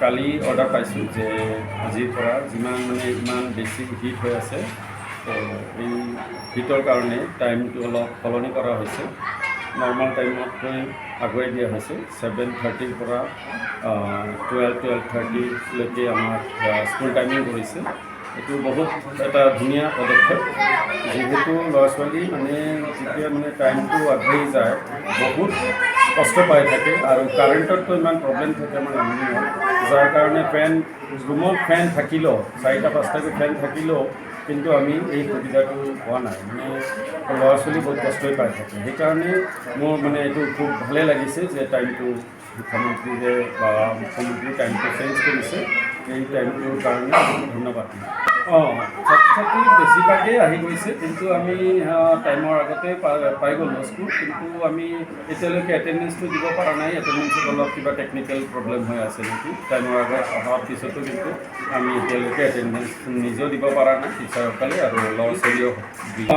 কালি order পাইছোঁ যে আজিৰ পৰা ইমান বেছি হিট হৈ আছে, তো এই হিটৰ কাৰণে টাইমটো অলপ সলনি কৰা হৈছে। নৰ্মেল টাইমতকৈ আগুৱাই দিয়া হৈছে। 7:30ৰ পৰা 12:30লৈকে আমাৰ স্কুল টাইমিং কৰিছে। এইটো বহুত এটা ধুনীয়া পদক্ষেপ, যিহেতু ল'ৰা ছোৱালী যেতিয়া টাইমটো আগবাঢ়ি যায় বহুত কষ্ট পাই থাকে আৰু কাৰেণ্টততো ইমান প্ৰব্লেম থাকে ইভিনিঙত, যাৰ কাৰণে ৰুমত ফেন থাকিলেও 4-5টাকৈ ফেন থাকিলেও কিন্তু আমি এই সুবিধাটো পোৱা নাই। ল'ৰা ছোৱালী বহুত কষ্টই পাই থাকে। সেইকাৰণে মোৰ এইটো খুব ভালেই লাগিছে যে টাইমটো মুখ্যমন্ত্ৰীৰ টাইমটো চেঞ্জ কৰিছে। এই টাইমটোৰ কাৰণে ধন্যবাদ। ছাত্ৰ ছাত্ৰী বেছিভাগেই আহি গৈছে, কিন্তু আমি টাইমৰ আগতে পাই গ'লোঁ স্কুল, কিন্তু আমি এতিয়ালৈকে এটেণ্ডেঞ্চটো দিব পৰা নাই। এটেণ্ডেঞ্চত অলপ কিবা টেকনিকেল প্ৰব্লেম হৈ আছে নেকি। টাইমৰ আগত অহাৰ পিছতো কিন্তু আমি এতিয়ালৈকে এটেণ্ডেঞ্চ নিজেও দিব পৰা নাই, টিচাৰসকলে আৰু ল'ৰা ছোৱালীও।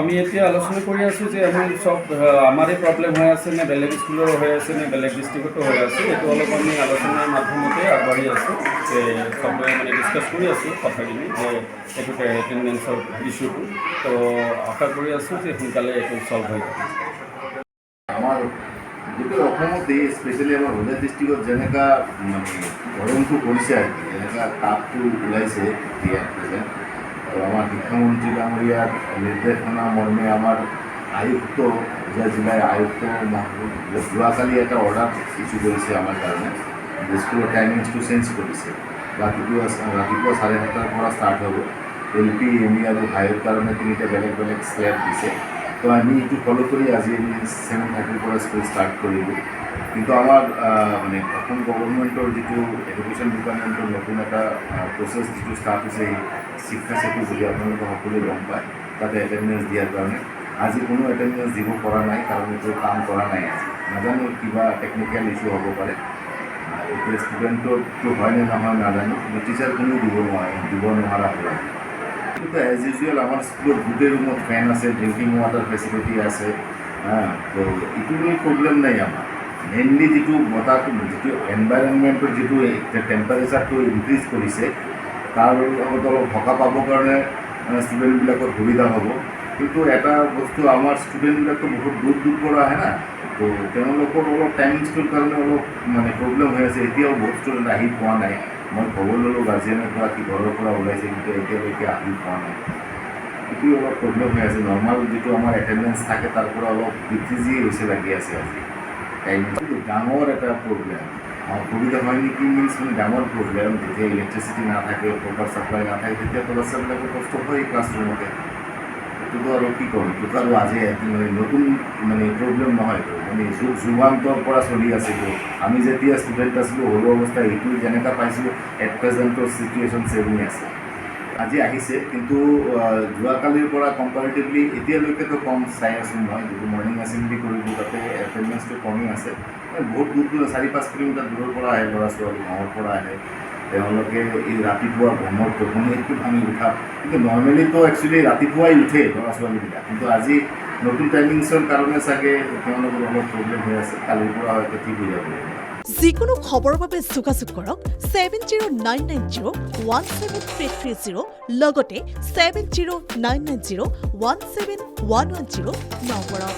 আমি এতিয়া আলোচনা কৰি আছোঁ যে আমি চব আমাৰে প্ৰব্লেম হৈ আছে নে বেলেগ স্কুলৰো হৈ আছে নে বেলেগ ডিষ্ট্ৰিক্টতো হৈ আছে। এইটো অলপ আমি আলোচনাৰ মাধ্যমতে আগবাঢ়ি আছোঁ। চবে ডিছকাছ কৰি আছোঁ কথাখিনি যে এইটো এটেণ্ডেঞ্চৰ ইছ্যুটো। তো আশা কৰি আছোঁ যে সোনকালে এইটো চল্ভ হৈ যাব। আমাৰ গোটেই অসমতে স্পেচিয়েলি আমাৰ হোজাই ডিষ্ট্ৰিক্টত যেনেকুৱা গৰমটো পৰিছে আৰু কি যেনেকুৱা তাপটো ওলাইছে এতিয়া প্ৰেজেণ্ট, আৰু আমাৰ শিক্ষামন্ত্ৰী ডাঙৰীয়াৰ নিৰ্দেশনা মৰ্মে আমাৰ আয়ুক্ত হোজাই জিলাৰ আয়ুক্ত যোৱাকালি এটা অৰ্ডাৰ ইছ্যু কৰিছে আমাৰ কাৰণে। স্কুলৰ টাইমিংছটো চেঞ্জ কৰিছে। ৰাতিপুৱা 7:30টাৰ পৰা ষ্টাৰ্ট হ'ব। LP, ME আৰু হাইৰ কাৰণে 3টা বেলেগ বেলেগ স্লেব দিছে। তো আমি এইটো ফ'ল' কৰি আজি আমি 7:30ৰ পৰা স্কুল ষ্টাৰ্ট কৰিলোঁ। কিন্তু আমাৰ অসম গভৰ্ণমেণ্টৰ যিটো এডুকেশ্যন ডিপাৰ্টমেণ্টৰ নতুন এটা প্ৰচেছ যিটো ষ্টাৰ্ট হৈছে, এই শিক্ষা সেতু বুলি আপোনালোকে সকলোৱে গম পায়, তাতে এটেণ্ডেঞ্চ দিয়াৰ কাৰণে আজি কোনো এটেণ্ডেঞ্চ দিব পৰা নাই, কাৰণ এইটো কাম কৰা নাই। আজি নাজানো কিবা টেকনিকেল ইছ্যু হ'ব পাৰে। এতিয়া ষ্টুডেণ্টৰটো হয় নে নহয় নাজানো, কিন্তু টিচাৰ কোনেও দিব নোৱাৰা হ'ল। কিন্তু এজ ইউজুৱেল আমাৰ স্কুলত গোটেই ৰুমত ফেন আছে, ড্ৰিংকিং ৱাটাৰ ফেচিলিটি আছে। তো এইটো লৈ প্ৰব্লেম নাই আমাৰ। মেইনলি যিটো বতাহটো, যিটো এনভাইৰনমেণ্টৰ যিটো টেম্পাৰেচাৰটো ইনক্ৰিজ কৰিছে, তাৰ লগত অলপ সকাহ পাবৰ কাৰণে ষ্টুডেণ্টবিলাকৰ সুবিধা হ'ব। কিন্তু এটা বস্তু, আমাৰ ষ্টুডেণ্টবিলাকতো বহুত দূৰ পৰা আহে না, তো তেওঁলোকৰ অলপ টাইমিংছটোৰ কাৰণে অলপ প্ৰব্লেম হৈ আছে। এতিয়াও বহুত ষ্টুডেণ্ট আহি পোৱা নাই। মই খবৰ ল'লোঁ গাৰ্জিয়ানৰ পৰা কি ঘৰৰ পৰা ওলাইছে, কিন্তু এতিয়ালৈকে আহি পোৱা নাই। এইটো অলপ প্ৰব্লেম হৈ আছে। নৰ্মেল যিটো আমাৰ এটেণ্ডেঞ্চ থাকে তাৰ পৰা অলপ বিজি হৈছে লাগি আছে আজি। টাইমিংটো ডাঙৰ এটা প্ৰব্লেম। অসুবিধা হয় নেকি মিনছ ডাঙৰ প্ৰব্লেম। যেতিয়া ইলেক্ট্ৰিচিটি নাথাকে, প্ৰপাৰ ছাপ্লাই নাথাকে, তেতিয়া ল'ৰা-ছোৱালীবিলাকৰ কষ্ট হয় ক্লাছৰুমতে। এইটোতো আৰু কি ক'ম, এইটোতো আৰু আজি নতুন প্ৰব্লেম নহয়। যুগান্তৰ পৰা চলি আছিলোঁ। আমি যেতিয়া ষ্টুডেণ্ট আছিলোঁ সৰু অৱস্থা, এইটো যেনেকুৱা পাইছিলোঁ এট প্ৰেজেণ্টৰ চিটুৱেশ্যন ছেমে আছে। আজি আহিছে, কিন্তু যোৱাকালিৰ পৰা কম্পাৰেটিভলি এতিয়ালৈকেতো কম চাই আছোঁ মই। যিটো মৰ্ণিং এছেম্বলি কৰিলোঁ তাতে এটেণ্ডেঞ্চটো কমেই আছে। বহুত দূৰ 4-5 কিলোমিটাৰ দূৰৰ পৰা আহে ল'ৰা ছোৱালী, গাঁৱৰ পৰা আহে। তেওঁলোকে এই ৰাতিপুৱা ভ্ৰমণ টোপনিটো ভাঙি উঠা, কিন্তু নৰ্মেলিতো একচুৱেলি ৰাতিপুৱাই উঠে ল'ৰা ছোৱালীবিলাক, কিন্তু আজি নতুন টাইমিংছৰ কাৰণে চাগে তেওঁলোকৰ অলপ প্ৰব্লেম হৈ আছে। কালিৰ পৰা হয়তো ঠিক হৈ যাব। যিকোনো খবৰৰ বাবে যোগাযোগ কৰক 7099017330 লগতে 7099017110 নম্বৰত।